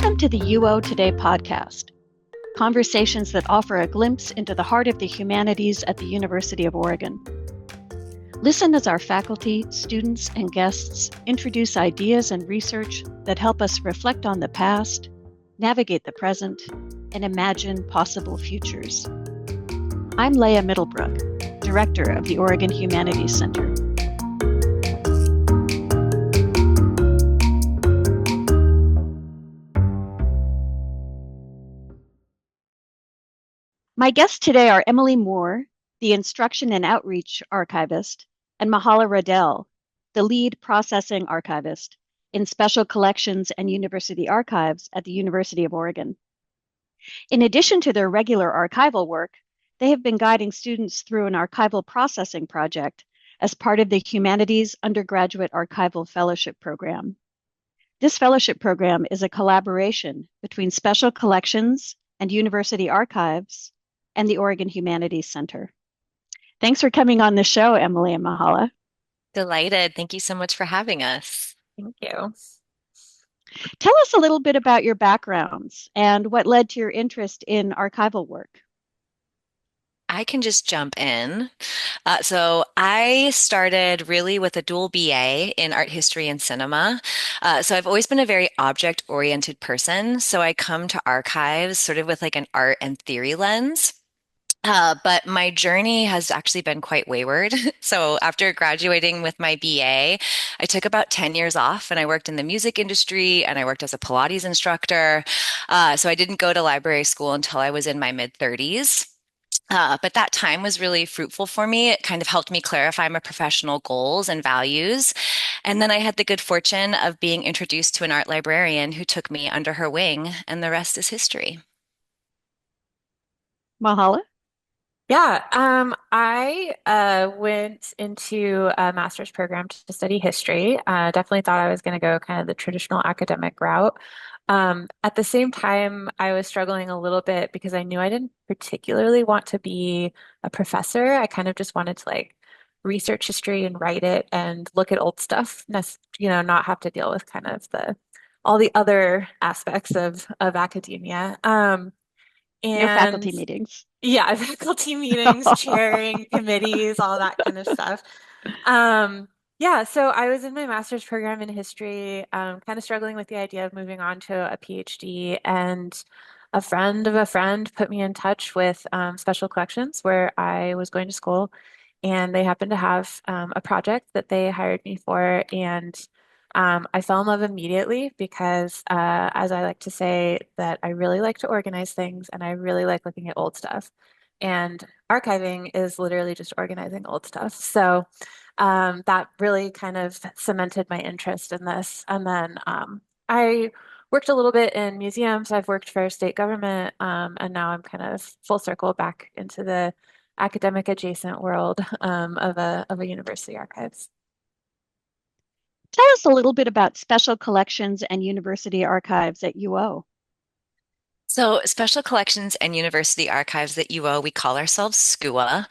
Welcome to the UO Today podcast, conversations that offer a glimpse into the heart of the humanities at the University of Oregon. Listen as our faculty, students, and guests introduce ideas and research that help us reflect on the past, navigate the present, and imagine possible futures. I'm Leah Middlebrook, Director of the Oregon Humanities Center. My guests today are Emily Moore, the Instruction and Outreach Archivist, and Mahala Ruddell, the Lead Processing Archivist in Special Collections and University Archives at the University of Oregon. In addition to their regular archival work, they have been guiding students through an archival processing project as part of the Humanities Undergraduate Archival Fellowship Program. This fellowship program is a collaboration between Special Collections and University Archives and the Oregon Humanities Center. Thanks for coming on the show, Emily and Mahala. Delighted. Thank you so much for having us. Thank you. Tell us a little bit about your backgrounds and what led to your interest in archival work. I can just jump in. So I started really with a dual BA in art history and cinema. So I've always been a very object-oriented person. So I come to archives sort of with like an art and theory lens. But my journey has actually been quite wayward. So after graduating with my BA, I took about 10 years off and I worked in the music industry and I worked as a Pilates instructor. So I didn't go to library school until I was in my mid-30s. But that time was really fruitful for me. It kind of helped me clarify my professional goals and values. And then I had the good fortune of being introduced to an art librarian who took me under her wing, and the rest is history. Mahala? Yeah, I went into a master's program to study history. Definitely thought I was going to go kind of the traditional academic route. At the same time, I was struggling a little bit because I knew I didn't particularly want to be a professor. I kind of just wanted to like research history and write it and look at old stuff, not have to deal with kind of all the other aspects of academia. Your faculty And meetings. yeah, faculty meetings, chairing committees, all that kind of stuff. Yeah, so I was in my master's program in history, kind of struggling with the idea of moving on to a PhD, and a friend of a friend put me in touch with Special Collections where I was going to school, and they happened to have a project that they hired me for, and I fell in love immediately because, as I like to say, that I really like to organize things and I really like looking at old stuff. And archiving is literally just organizing old stuff. So that really kind of cemented my interest in this. And then I worked a little bit in museums. I've worked for state government, and now I'm kind of full circle back into the academic adjacent world of a university archives. Tell us a little bit about Special Collections and University Archives at UO. So Special Collections and University Archives at UO, we call ourselves SCUA.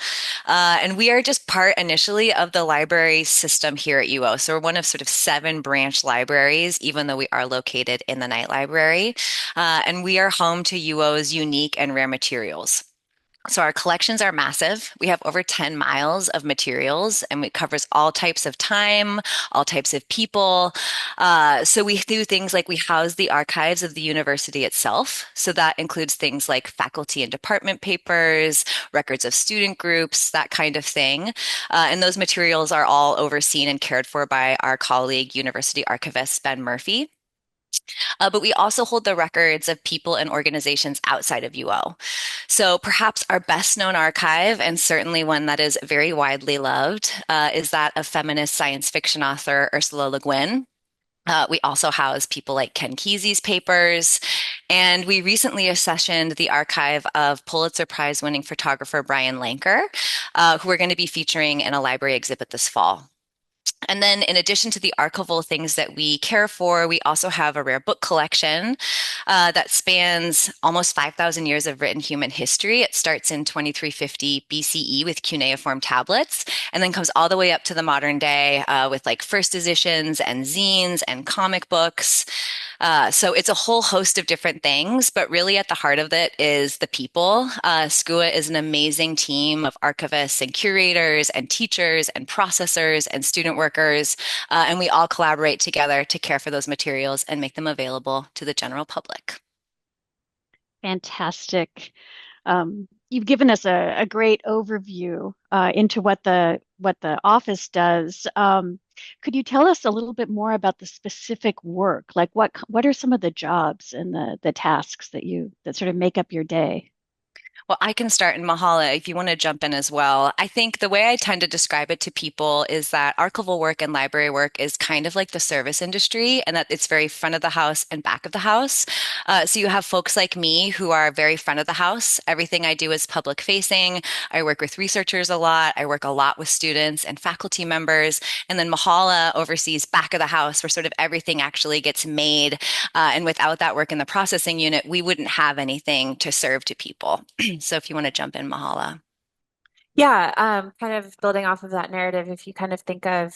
And we are just part initially of the library system here at UO. So we're one of sort of 7 branch libraries, even though we are located in the Knight Library. And we are home to UO's unique and rare materials. So our collections are massive. We have over 10 miles of materials, and it covers all types of time, all types of people. So we do things like we house the archives of the university itself. So that includes things like faculty and department papers, records of student groups, that kind of thing. And those materials are all overseen and cared for by our colleague, university archivist Ben Murphy. But we also hold the records of people and organizations outside of UO. So perhaps our best known archive, and certainly one that is very widely loved, is that of feminist science fiction author Ursula Le Guin. We also house people like Ken Kesey's papers, and we recently accessioned the archive of Pulitzer Prize winning photographer Brian Lanker, who we're going to be featuring in a library exhibit this fall. And then in addition to the archival things that we care for, we also have a rare book collection that spans almost 5,000 years of written human history. It starts in 2350 BCE with cuneiform tablets and then comes all the way up to the modern day with like first editions and zines and comic books. So it's a whole host of different things, but really at the heart of it is the people. SCUA is an amazing team of archivists and curators and teachers and processors and student workers, and we all collaborate together to care for those materials and make them available to the general public. Fantastic. You've given us a great overview into what the office does. Could you tell us a little bit more about the specific work? Like what are some of the jobs and the tasks that sort of make up your day? Well, I can start in Mahala if you want to jump in as well. I think the way I tend to describe it to people is that archival work and library work is kind of like the service industry, and that it's very front of the house and back of the house. So you have folks like me who are very front of the house. Everything I do is public facing. I work with researchers a lot. I work a lot with students and faculty members. And then Mahala oversees back of the house, where sort of everything actually gets made. And without that work in the processing unit, we wouldn't have anything to serve to people. So if you want to jump in, Mahala. Yeah, kind of building off of that narrative, if you kind of think of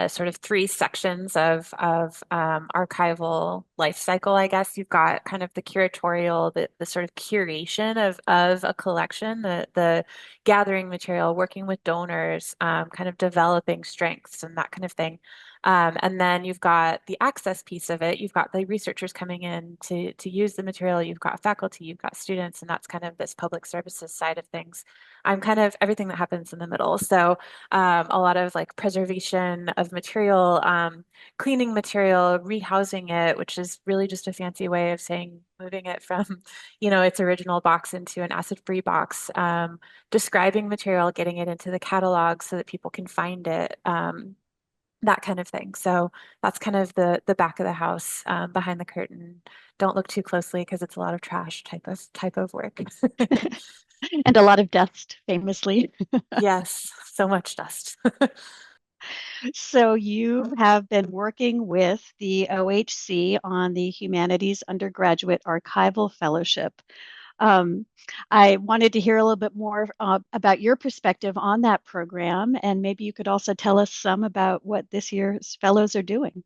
sort of three sections of archival life cycle, I guess you've got kind of the curatorial, the sort of curation of a collection, the gathering material, working with donors, kind of developing strengths and that kind of thing. And then you've got the access piece of it. You've got the researchers coming in to use the material. You've got faculty, you've got students, and that's kind of this public services side of things. I'm kind of everything that happens in the middle. So a lot of like preservation of material, cleaning material, rehousing it, which is really just a fancy way of saying moving it from, its original box into an acid-free box, describing material, getting it into the catalog so that people can find it. That kind of thing. So that's kind of the back of the house, behind the curtain. Don't look too closely because it's a lot of trash type of work. And a lot of dust, famously. Yes, so much dust. So you have been working with the OHC on the Humanities Undergraduate Archival Fellowship. Um, I wanted to hear a little bit more about your perspective on that program, and maybe you could also tell us some about what this year's fellows are doing.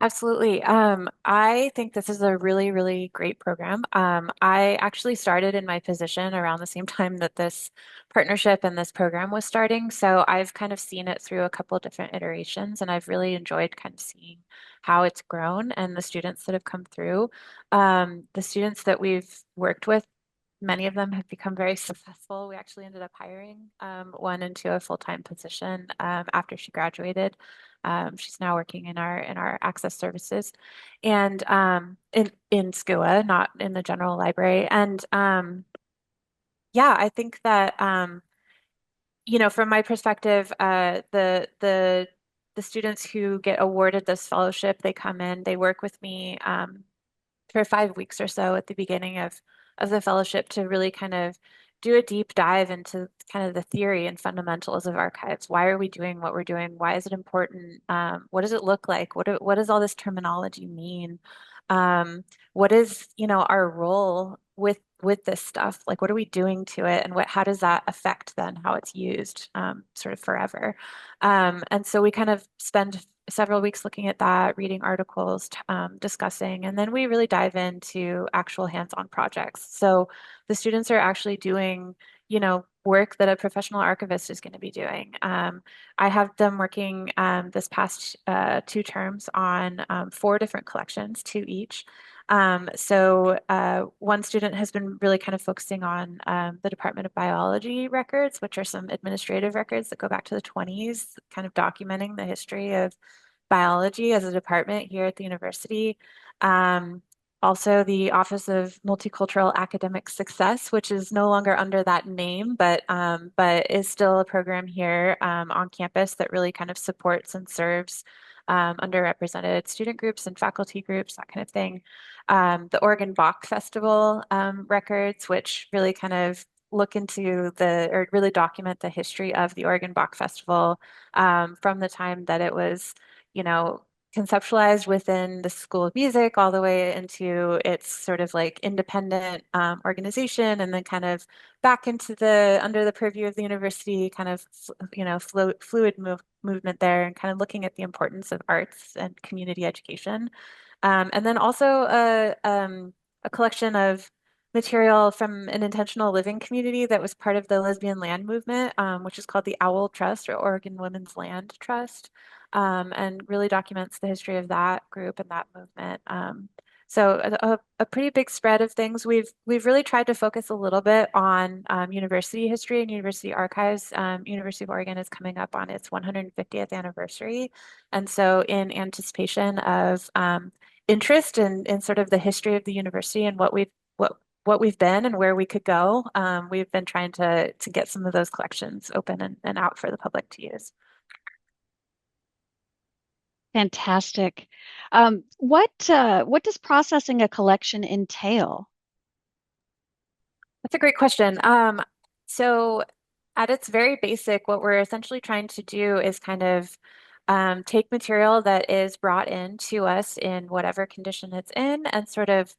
Absolutely. I think this is a really, really great program. I actually started in my position around the same time that this partnership and this program was starting. So I've kind of seen it through a couple of different iterations, and I've really enjoyed kind of seeing how it's grown and the students that have come through. The students that we've worked with, many of them have become very successful. We actually ended up hiring one into a full-time position after she graduated. She's now working in our access services, and in SCUA, not in the general library. And yeah, I think that from my perspective, the students who get awarded this fellowship, they come in, they work with me for 5 weeks or so at the beginning of the fellowship to really kind of do a deep dive into kind of the theory and fundamentals of archives. Why are we doing what we're doing? Why is it important? What does it look like? What does all this terminology mean? What is, our role with this stuff? Like, what are we doing to it, and how does that affect then how it's used, sort of forever? And so we kind of spend several weeks looking at that, reading articles, discussing, and then we really dive into actual hands-on projects. So the students are actually doing, work that a professional archivist is going to be doing. I have them working this past 2 terms on 4 different collections, 2 each. So one student has been really kind of focusing on the Department of Biology records, which are some administrative records that go back to the 20s, kind of documenting the history of biology as a department here at the university. Um, Also, the Office of Multicultural Academic Success, which is no longer under that name, but is still a program here on campus that really kind of supports and serves underrepresented student groups and faculty groups, that kind of thing. The Oregon Bach Festival records, which really kind of look into or really document the history of the Oregon Bach Festival from the time that it was, you know, conceptualized within the School of Music all the way into its sort of like independent organization, and then kind of back into the under the purview of the university, kind of fluid movement there, and kind of looking at the importance of arts and community education. And then also a collection of material from an intentional living community that was part of the lesbian land movement, which is called the Owl Trust or Oregon Women's Land Trust, and really documents the history of that group and that movement. So a pretty big spread of things. We've really tried to focus a little bit on university history and university archives. University of Oregon is coming up on its 150th anniversary, and so in anticipation of interest in sort of the history of the university and what we've been and where we could go, we've been trying to get some of those collections open and out for the public to use. Fantastic. What does processing a collection entail? That's a great question. So at its very basic, what we're essentially trying to do is kind of take material that is brought in to us in whatever condition it's in, and sort of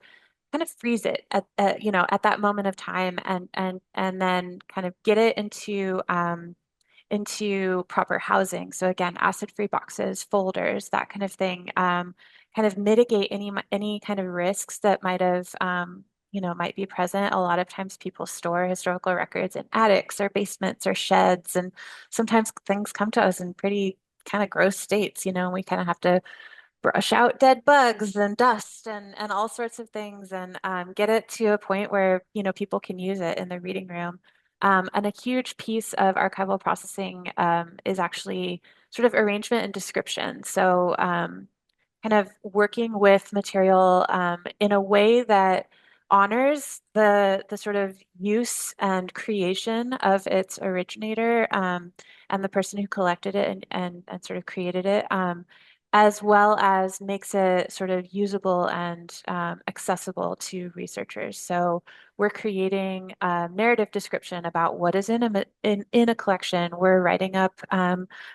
kind of freeze it at that moment of time, and then kind of get it into proper housing. So again, acid-free boxes, folders, that kind of thing. Kind of mitigate any kind of risks that might be present. A lot of times people store historical records in attics or basements or sheds, and sometimes things come to us in pretty kind of gross states, and we kind of have to brush out dead bugs and dust and all sorts of things, and get it to a point where people can use it in their reading room. And a huge piece of archival processing is actually sort of arrangement and description. So kind of working with material in a way that honors the sort of use and creation of its originator, and the person who collected it and sort of created it, as well as makes it sort of usable and accessible to researchers. So we're creating a narrative description about what is in a collection. We're writing up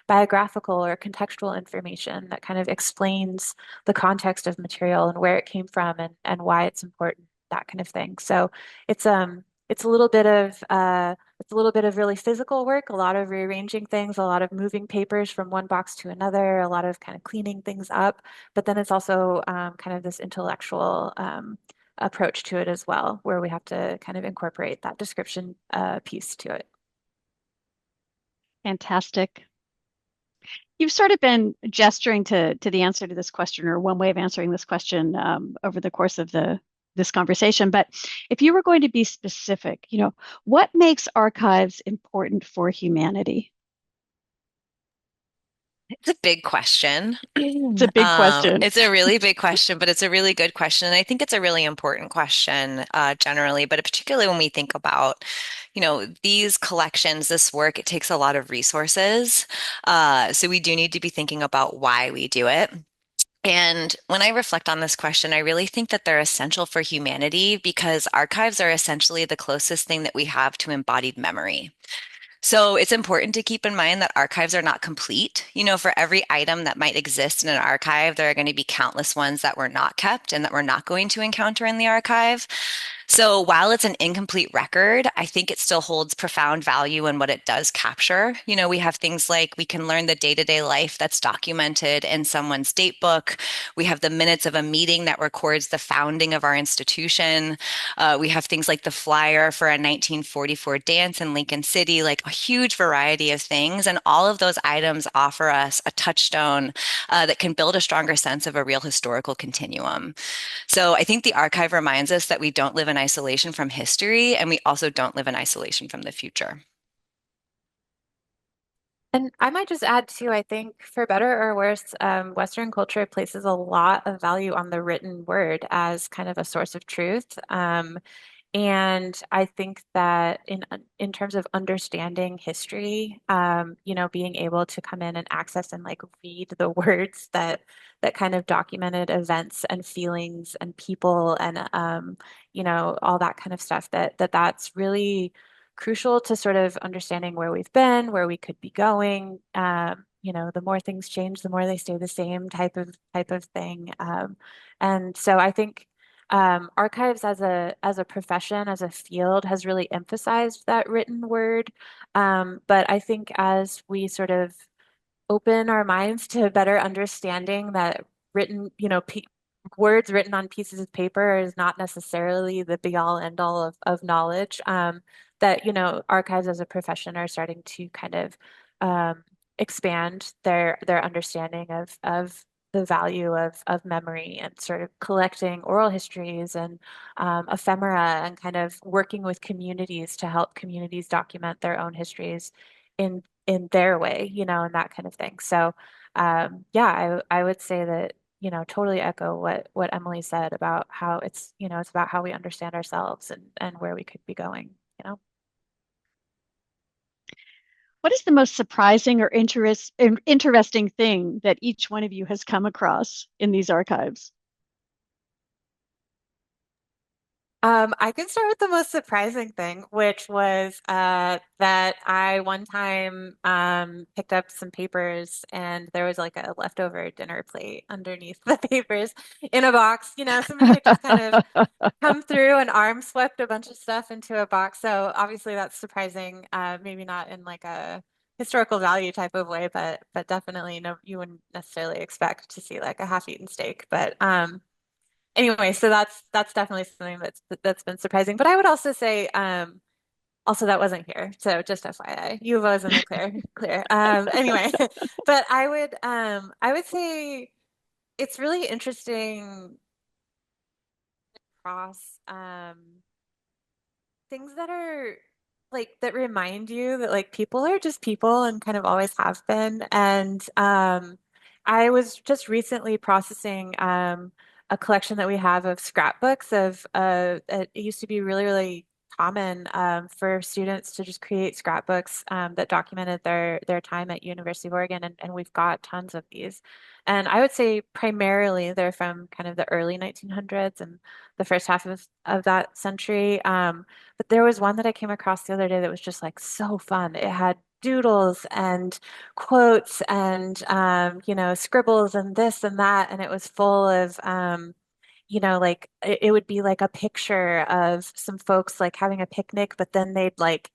biographical or contextual information that kind of explains the context of material and where it came from and why it's important, that kind of thing. So it's a little bit of really physical work, a lot of rearranging things, a lot of moving papers from one box to another, a lot of kind of cleaning things up. But then it's also kind of this intellectual approach to it as well, where we have to kind of incorporate that description piece to it. Fantastic. You've sort of been gesturing to the answer to this question, or one way of answering this question, over the course of this conversation. But if you were going to be specific, what makes archives important for humanity? It's a big question. It's a big question. It's a really big question, but it's a really good question. And I think it's a really important question generally, but particularly when we think about, these collections, this work, it takes a lot of resources. So we do need to be thinking about why we do it. And when I reflect on this question, I really think that they're essential for humanity because archives are essentially the closest thing that we have to embodied memory. So it's important to keep in mind that archives are not complete. For every item that might exist in an archive, there are going to be countless ones that were not kept and that we're not going to encounter in the archive. So while it's an incomplete record, I think it still holds profound value in what it does capture. We have things like we can learn the day-to-day life that's documented in someone's date book. We have the minutes of a meeting that records the founding of our institution. We have things like the flyer for a 1944 dance in Lincoln City, like a huge variety of things. And all of those items offer us a touchstone that can build a stronger sense of a real historical continuum. So I think the archive reminds us that we don't live in isolation from history, and we also don't live in isolation from the future. And I might just add too, I think for better or worse, Western culture places a lot of value on the written word as kind of a source of truth. And I think that in terms of understanding history, being able to come in and access and like read the words that kind of documented events and feelings and people and all that kind of stuff, that's really crucial to sort of understanding where we've been, where we could be going. The more things change, the more they stay the same type of thing. And so I think archives as a profession, as a field, has really emphasized that written word. But I think as we sort of open our minds to better understanding that written, words written on pieces of paper is not necessarily the be all end all of knowledge. That, archives as a profession are starting to kind of expand their understanding of the value of memory and sort of collecting oral histories and ephemera and kind of working with communities to help communities document their own histories in their way, and that kind of thing. So yeah, I would say that, totally echo what Emily said about how it's about how we understand ourselves and where we could be going. What is the most surprising or interesting thing that each one of you has come across in these archives? I can start with the most surprising thing, which was that I one time picked up some papers and there was like a leftover dinner plate underneath the papers in a box. Somebody had just kind of come through and arm swept a bunch of stuff into a box. So obviously that's surprising. Maybe not in like a historical value type of way, but definitely no, you wouldn't necessarily expect to see like a half-eaten steak. But anyway, so that's definitely something that's been surprising. But I would also say, also that wasn't here. So just FYI, you was in the clear. Anyway, but I would say it's really interesting across things that are like that remind you that like people are just people and kind of always have been. And I was just recently processing a collection that we have of scrapbooks of it used to be really, really common for students to just create scrapbooks that documented their time at University of Oregon, and we've got tons of these. And I would say primarily they're from kind of the early 1900s and the first half of that century. But there was one that I came across the other day that was just like so fun. It had doodles and quotes and scribbles and this and that, and it was full of like it would be like a picture of some folks like having a picnic, but then they'd like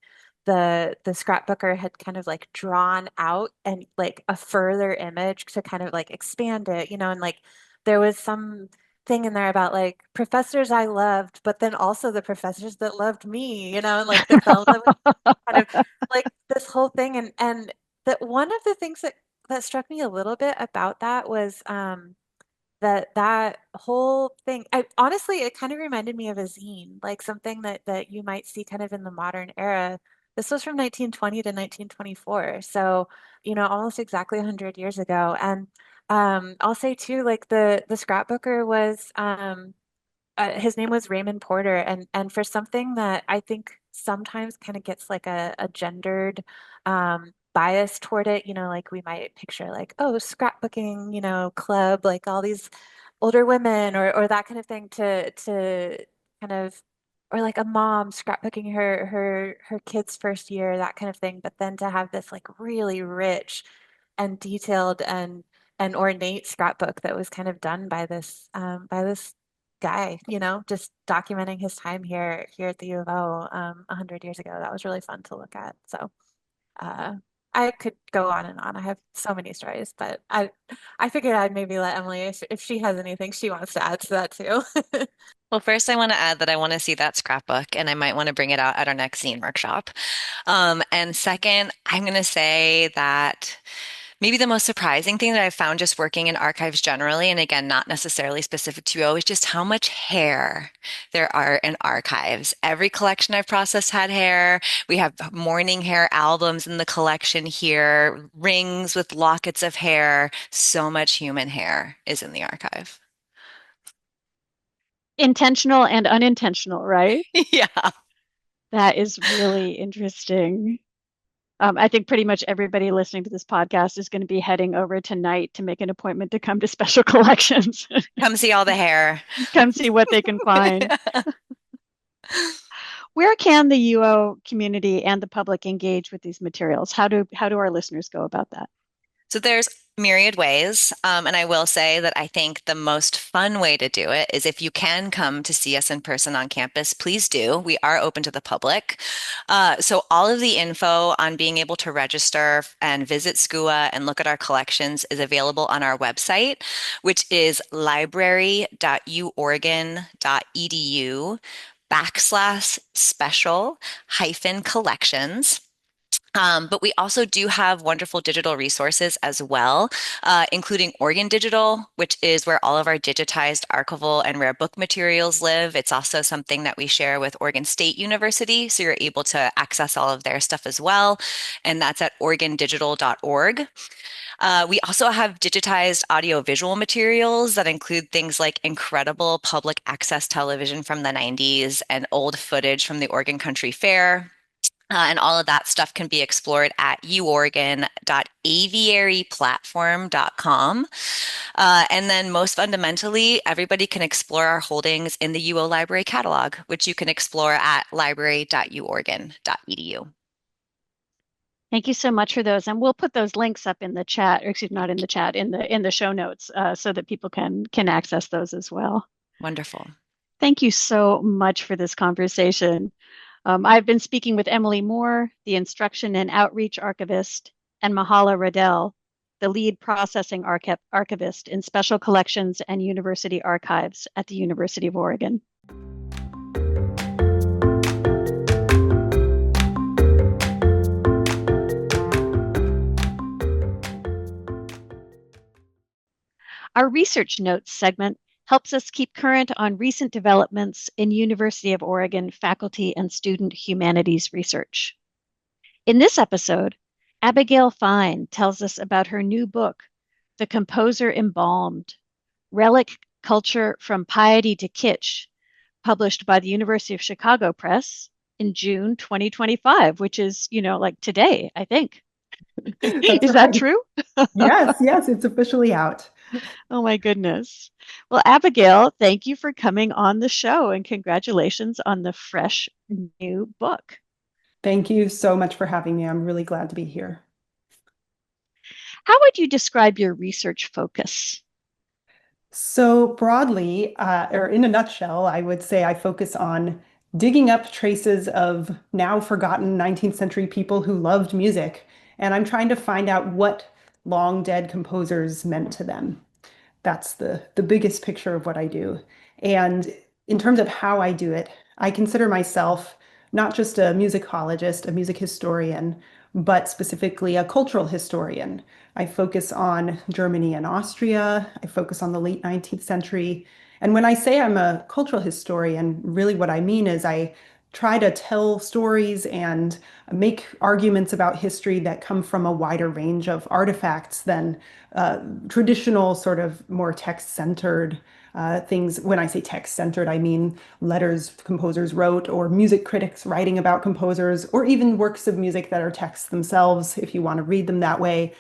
the scrapbooker had kind of like drawn out and like a further image to kind of like expand it, and like there was some thing in there about like professors I loved, but then also the professors that loved me, and like the fellow that was kind of like this whole thing. And that one of the things that struck me a little bit about that was that whole thing. I honestly, it kind of reminded me of a zine, like something that you might see kind of in the modern era. This was from 1920 to 1924, so almost exactly 100 years ago. And I'll say too, like the scrapbooker was his name was Raymond Porter, and for something that I think sometimes kind of gets like a gendered bias toward it, like we might picture like, oh, scrapbooking, club, like all these older women or that kind of thing to kind of or like a mom scrapbooking her kid's first year, that kind of thing. But then to have this like really rich and detailed and ornate scrapbook that was kind of done by this guy, just documenting his time here at the U of O 100 years ago. That was really fun to look at. So uh, I could go on and on. I have so many stories, but I figured I'd maybe let Emily if she has anything she wants to add to that too. Well, first, I want to add that I want to see that scrapbook and I might want to bring it out at our next zine workshop. And second, I'm going to say that maybe the most surprising thing that I've found just working in archives generally, and again, not necessarily specific to UO, is just how much hair there are in archives. Every collection I've processed had hair. We have morning hair albums in the collection here, rings with lockets of hair. So much human hair is in the archive. Intentional and unintentional, right? Yeah. That is really interesting. I think pretty much everybody listening to this podcast is going to be heading over tonight to make an appointment to come to special collections. Come see all the hair. Come see what they can find. Where can the UO community and the public engage with these materials? How do our listeners go about that? So there's myriad ways. And I will say that I think the most fun way to do it is if you can come to see us in person on campus, please do. We are open to the public. So all of the info on being able to register and visit SCUA and look at our collections is available on our website, which is library.uoregon.edu /special-collections. But we also do have wonderful digital resources as well, including Oregon Digital, which is where all of our digitized archival and rare book materials live. It's also something that we share with Oregon State University, so you're able to access all of their stuff as well. And that's at oregondigital.org. We also have digitized audiovisual materials that include things like incredible public access television from the 90s and old footage from the Oregon Country Fair. And all of that stuff can be explored at uoregon.aviaryplatform.com. And then most fundamentally, everybody can explore our holdings in the UO Library catalog, which you can explore at library.uoregon.edu. Thank you so much for those, and we'll put those links up in the chat, or excuse me, not in the chat, in the show notes, so that people can access those as well. Wonderful. Thank you so much for this conversation. I've been speaking with Emily Moore, the Instruction and Outreach Archivist, and Mahala Ruddell, the Lead Processing Archivist in Special Collections and University Archives at the University of Oregon. Our Research Notes segment helps us keep current on recent developments in University of Oregon faculty and student humanities research. In this episode, Abigail Fine tells us about her new book, The Composer Embalmed, Relic Culture from Piety to Kitsch, published by the University of Chicago Press in June 2025, which is, like today, I think. Is that true? Yes, it's officially out. Oh my goodness. Well, Abigail, thank you for coming on the show and congratulations on the fresh new book. Thank you so much for having me. I'm really glad to be here. How would you describe your research focus? So broadly, or in a nutshell, I would say I focus on digging up traces of now forgotten 19th century people who loved music. And I'm trying to find out what long dead composers meant to them. That's the biggest picture of what I do. And in terms of how I do it, I consider myself not just a musicologist, a music historian, but specifically a cultural historian. I focus on Germany and Austria. I focus on the late 19th century. And when I say I'm a cultural historian, really what I mean is I try to tell stories and make arguments about history that come from a wider range of artifacts than traditional sort of more text-centered things. When I say text-centered, I mean letters composers wrote or music critics writing about composers, or even works of music that are texts themselves, if you want to read them that way.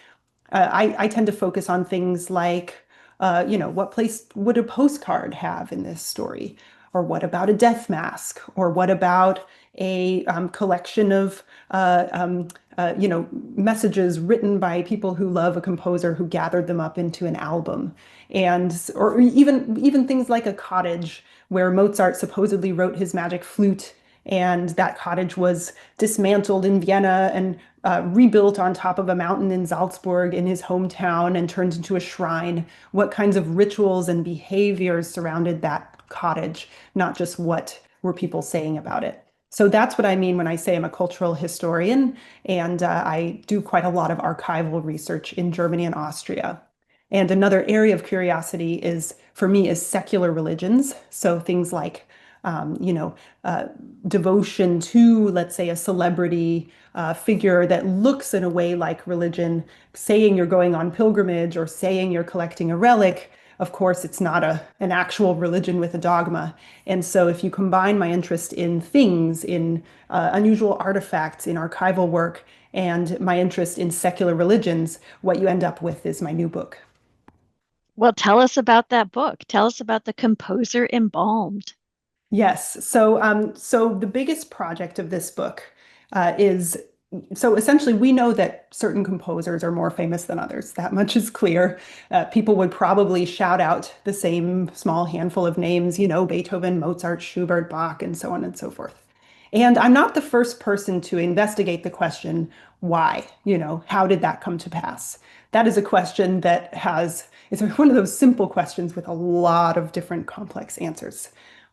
I tend to focus on things like, what place would a postcard have in this story? Or what about a death mask? Or what about a collection of, messages written by people who love a composer who gathered them up into an album? Or even things like a cottage where Mozart supposedly wrote his magic flute, and that cottage was dismantled in Vienna and rebuilt on top of a mountain in Salzburg in his hometown and turned into a shrine. What kinds of rituals and behaviors surrounded that cottage, not just what were people saying about it. So that's what I mean when I say I'm a cultural historian, and I do quite a lot of archival research in Germany and Austria. And another area of curiosity for me, is secular religions. So things like devotion to, let's say, a celebrity figure that looks in a way like religion, saying you're going on pilgrimage or saying you're collecting a relic. Of course, it's not an actual religion with a dogma. And so if you combine my interest in things, in unusual artifacts, in archival work, and my interest in secular religions, what you end up with is my new book. Well, tell us about that book. Tell us about The Composer Embalmed. Yes. So the biggest project of this book is so essentially we know that certain composers are more famous than others. That much is clear. People would probably shout out the same small handful of names, Beethoven, Mozart, Schubert, Bach, and so on and so forth. And I'm not the first person to investigate the question, why? How did that come to pass? That is a question that it's one of those simple questions with a lot of different complex answers.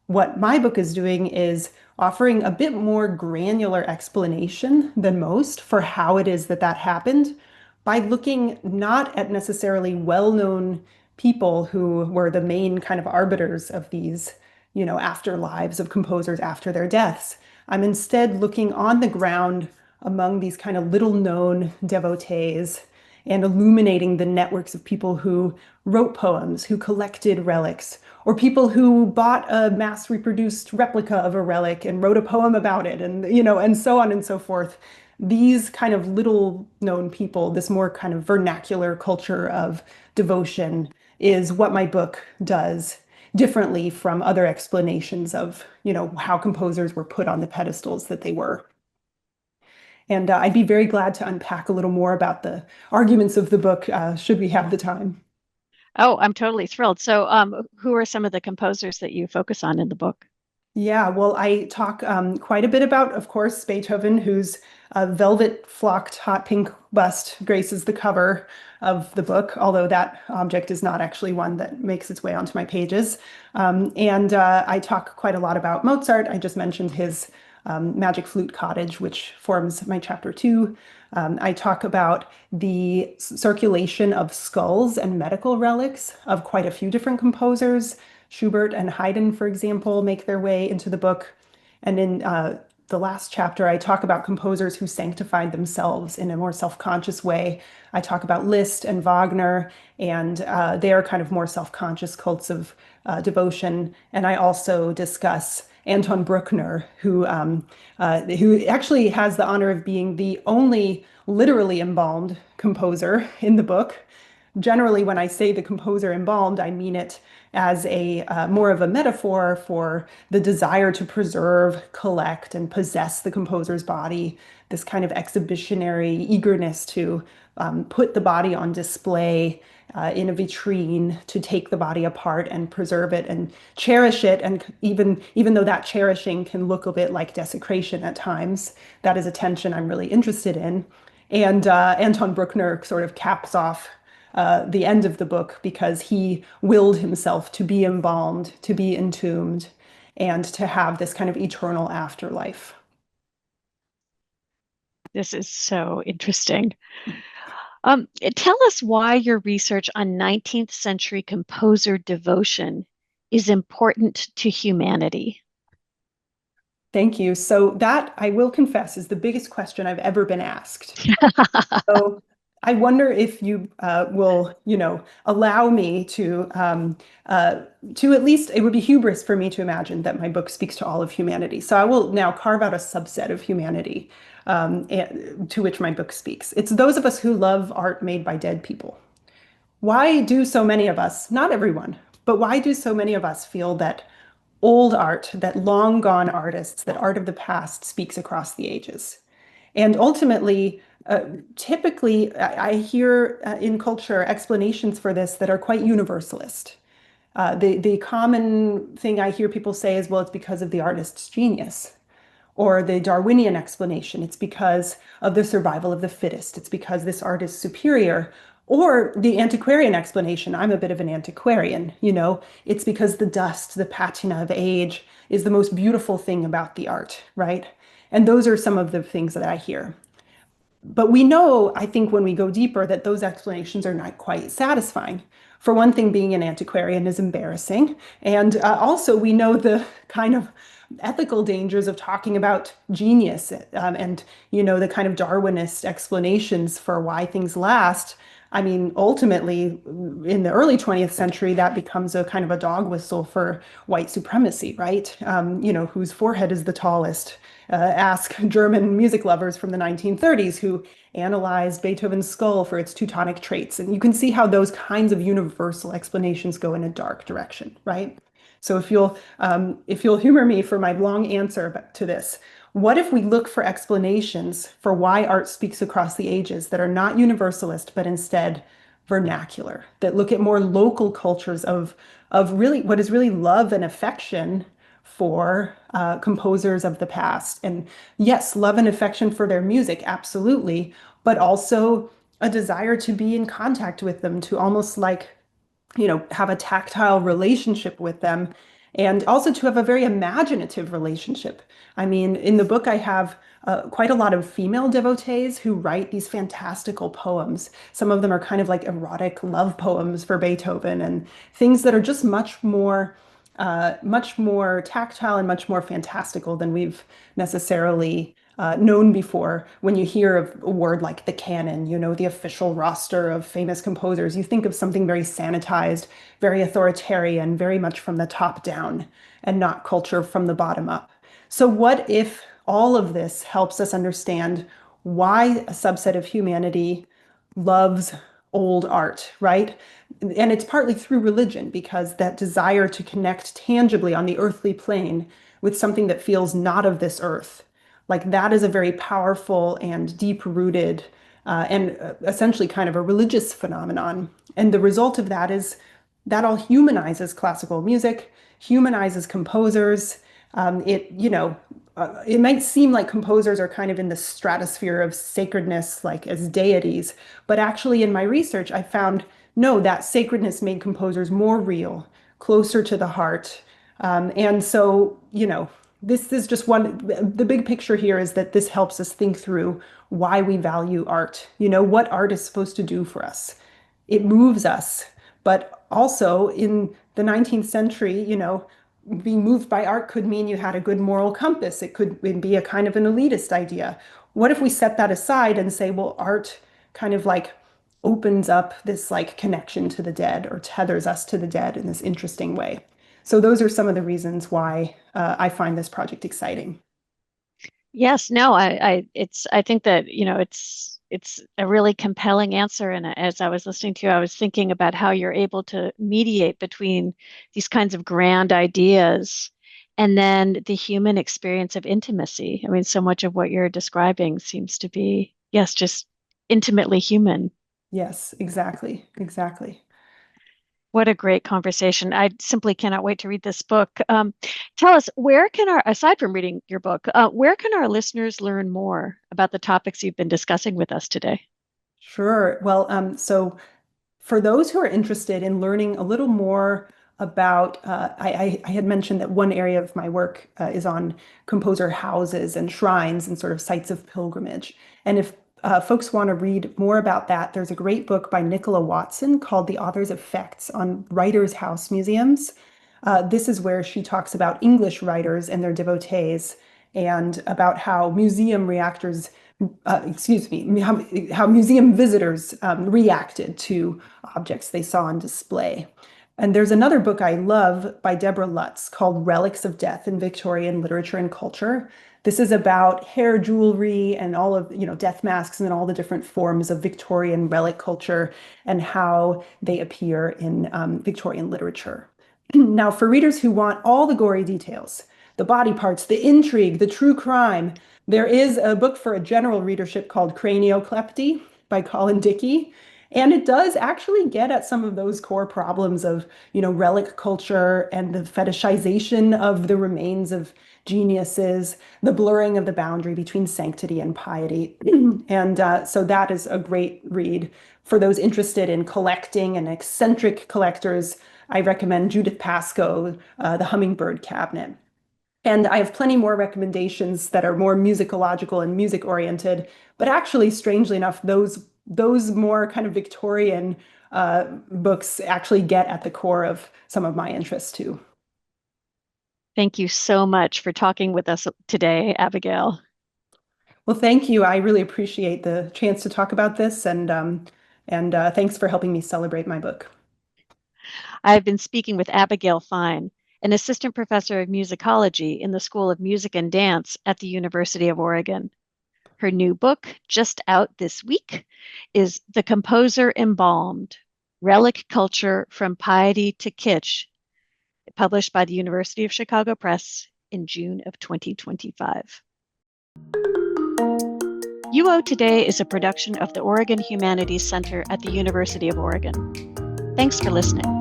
What my book is doing is offering a bit more granular explanation than most for how it is that that happened by looking not at necessarily well-known people who were the main kind of arbiters of these, afterlives of composers after their deaths. I'm instead looking on the ground among these kind of little known devotees and illuminating the networks of people who wrote poems, who collected relics, or people who bought a mass reproduced replica of a relic and wrote a poem about it, and so on and so forth. These kind of little known people, this more kind of vernacular culture of devotion is what my book does differently from other explanations of, how composers were put on the pedestals that they were. And I'd be very glad to unpack a little more about the arguments of the book, should we have the time. Oh, I'm totally thrilled. So, who are some of the composers that you focus on in the book? Yeah, well, I talk quite a bit about, of course, Beethoven, whose velvet flocked hot pink bust graces the cover of the book, although that object is not actually one that makes its way onto my pages. And I talk quite a lot about Mozart. I just mentioned his Magic Flute Cottage, which forms my chapter 2. I talk about the circulation of skulls and medical relics of quite a few different composers. Schubert and Haydn, for example, make their way into the book. And in the last chapter, I talk about composers who sanctified themselves in a more self-conscious way. I talk about Liszt and Wagner, and they are kind of more self-conscious cults of devotion. And I also discuss Anton Bruckner, who actually has the honor of being the only literally embalmed composer in the book. Generally, when I say the composer embalmed, I mean it as a more of a metaphor for the desire to preserve, collect, and possess the composer's body, this kind of exhibitionary eagerness to put the body on display in a vitrine, to take the body apart and preserve it and cherish it. And even though that cherishing can look a bit like desecration at times, that is a tension I'm really interested in. And Anton Bruckner sort of caps off the end of the book because he willed himself to be embalmed, to be entombed, and to have this kind of eternal afterlife. This is so interesting. Tell us why your research on 19th century composer devotion is important to humanity. Thank you. So that, I will confess, is the biggest question I've ever been asked. So I wonder if you will, allow me to at least, it would be hubris for me to imagine that my book speaks to all of humanity. So I will now carve out a subset of humanity to which my book speaks. It's those of us who love art made by dead people. Why do so many of us, not everyone, but why do so many of us feel that old art, that long gone artists, that art of the past speaks across the ages? And ultimately, typically, I hear in culture explanations for this that are quite universalist. The common thing I hear people say is, well, it's because of the artist's genius. Or the Darwinian explanation, it's because of the survival of the fittest. It's because this art is superior. Or the antiquarian explanation, I'm a bit of an antiquarian, it's because the dust, the patina of age is the most beautiful thing about the art, right? And those are some of the things that I hear. But we know, I think, when we go deeper, that those explanations are not quite satisfying. For one thing, being an antiquarian is embarrassing. And also, we know the kind of ethical dangers of talking about genius and, the kind of Darwinist explanations for why things last. I mean, ultimately, in the early 20th century, that becomes a kind of a dog whistle for white supremacy, right? Whose forehead is the tallest. Ask German music lovers from the 1930s who analyzed Beethoven's skull for its Teutonic traits. And you can see how those kinds of universal explanations go in a dark direction, right? So if you'll humor me for my long answer to this, what if we look for explanations for why art speaks across the ages that are not universalist, but instead vernacular, that look at more local cultures of really what is really love and affection for composers of the past. And yes, love and affection for their music, absolutely, but also a desire to be in contact with them, to almost like, have a tactile relationship with them, and also to have a very imaginative relationship. I mean, in the book, I have quite a lot of female devotees who write these fantastical poems. Some of them are kind of like erotic love poems for Beethoven and things that are just much more tactile and much more fantastical than we've necessarily known before. When you hear of a word like the canon, the official roster of famous composers, you think of something very sanitized, very authoritarian, very much from the top down, and not culture from the bottom up. So what if all of this helps us understand why a subset of humanity loves old art, right? And it's partly through religion, because that desire to connect tangibly on the earthly plane with something that feels not of this earth, like that is a very powerful and deep-rooted and essentially kind of a religious phenomenon. And the result of that is that all humanizes classical music, humanizes composers. It might seem like composers are kind of in the stratosphere of sacredness, like as deities, but actually in my research, I found no, that sacredness made composers more real, closer to the heart. And so, this is just the big picture here is that this helps us think through why we value art, what art is supposed to do for us. It moves us, but also in the 19th century, being moved by art could mean you had a good moral compass. It could be a kind of an elitist idea. What if we set that aside and say, well, art kind of like opens up this like connection to the dead, or tethers us to the dead in this interesting way? So those are some of the reasons why I find this project exciting. Yes, no, I think that, it's a really compelling answer. And as I was listening to you, I was thinking about how you're able to mediate between these kinds of grand ideas and then the human experience of intimacy. I mean, so much of what you're describing seems to be, yes, just intimately human. Yes, exactly, exactly. What a great conversation. I simply cannot wait to read this book. Tell us, aside from reading your book, where can our listeners learn more about the topics you've been discussing with us today? Sure. Well, so for those who are interested in learning a little more about, I had mentioned that one area of my work is on composer houses and shrines and sort of sites of pilgrimage. And if folks want to read more about that, there's a great book by Nicola Watson called The Author's Effects on Writers' House Museums. This is where she talks about English writers and their devotees, and about how museum reactors, excuse me, how museum visitors reacted to objects they saw on display. And there's another book I love by Deborah Lutz called Relics of Death in Victorian Literature and Culture. This is about hair jewelry and all of, death masks and all the different forms of Victorian relic culture and how they appear in Victorian literature. Now, for readers who want all the gory details, the body parts, the intrigue, the true crime, there is a book for a general readership called Cranioclepty by Colin Dickey. And it does actually get at some of those core problems of, relic culture and the fetishization of the remains of geniuses, the blurring of the boundary between sanctity and piety. And so that is a great read. For those interested in collecting and eccentric collectors, I recommend Judith Pascoe, The Hummingbird Cabinet. And I have plenty more recommendations that are more musicological and music oriented, but actually, strangely enough, those more kind of Victorian books actually get at the core of some of my interests too. Thank you so much for talking with us today, Abigail. Well, thank you. I really appreciate the chance to talk about this, and thanks for helping me celebrate my book. I've been speaking with Abigail Fine, an assistant professor of musicology in the School of Music and Dance at the University of Oregon. Her new book, just out this week, is The Composer Embalmed: Relic Culture from Piety to Kitsch, published by the University of Chicago Press in June of 2025. UO Today is a production of the Oregon Humanities Center at the University of Oregon. Thanks for listening.